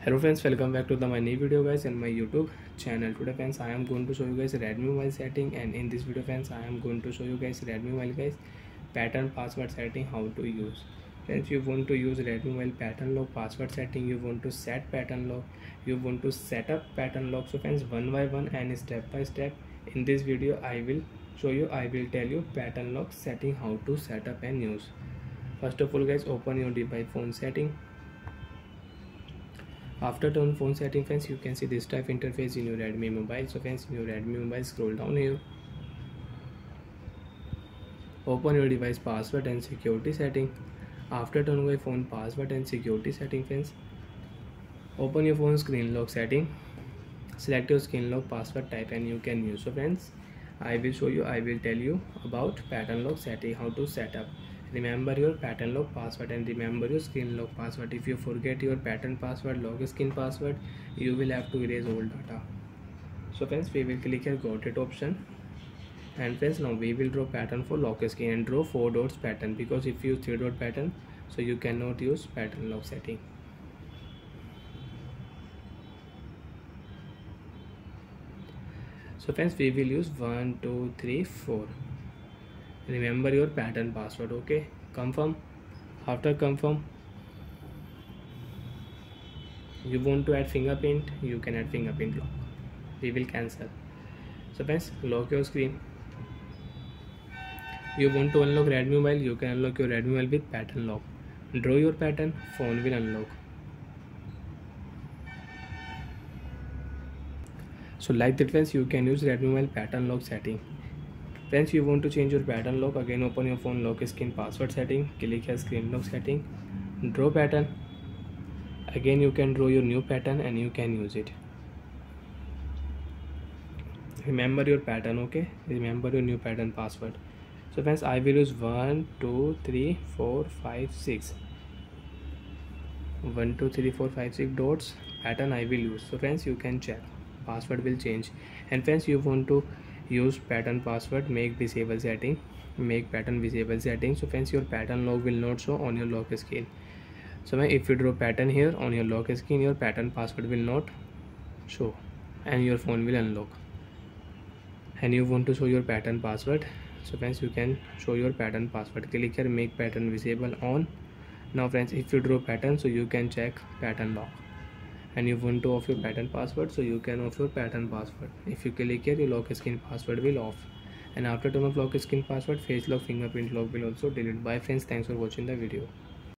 Hello friends, welcome back to my new video guys in my YouTube channel. Today friends, I am going to show you guys Redmi mobile setting, and in this video friends, I am going to show you guys Redmi mobile guys pattern password setting, how to use. Friends, you want to use Redmi mobile pattern lock password setting, you want to set pattern lock, you want to set up pattern lock. So friends, one by one and step by step in this video I will show you, I will tell you pattern lock setting, how to set up and use. First of all guys, open your device phone setting. After turn phone setting friends, you can see this type interface in your Redmi mobile. So friends, in your Redmi mobile, scroll down here, open your device password and security setting. After turn away phone password and security setting friends, open your phone screen lock setting, select your screen lock password type and you can use. So friends, I will show you, I will tell you about pattern lock setting, how to set up. Remember your pattern lock password and remember your screen lock password. If you forget your pattern password, log screen password, you will have to erase all data. So friends, we will click here got it option, and friends, now we will draw pattern for lock screen and draw 4 dots pattern, because if you use 3 dot pattern, so you cannot use pattern lock setting. So friends, we will use 1 2 3 4. Remember your pattern password. Okay, confirm. After confirm, you want to add fingerprint, you can add fingerprint lock. We will cancel. So friends, lock your screen. You want to unlock Redmi mobile, you can unlock your Redmi mobile with pattern lock. Draw your pattern, phone will unlock. So like that friends, you can use Redmi mobile pattern lock setting. Friends, you want to change your pattern lock, again open your phone lock screen password setting, click here screen lock setting, draw pattern. Again you can draw your new pattern and you can use it. Remember your pattern. Okay, remember your new pattern password. So friends, I will use 1 2 3 4 5 6 1 2 3 4 5 6 dots pattern I will use. So friends, you can check, password will change. And friends, you want to use pattern password, make visible setting, make pattern visible setting. So friends, your pattern lock will not show on your lock screen. So if you draw pattern here on your lock screen, your pattern password will not show and your phone will unlock. And you want to show your pattern password, so friends, you can show your pattern password. Click here make pattern visible on. Now friends, if you draw pattern, so you can check pattern lock. And you want to off your pattern password, so you can off your pattern password. If you click here, your lock screen password will off. And after turn off lock screen password, face lock, fingerprint lock will also delete. Bye friends, thanks for watching the video.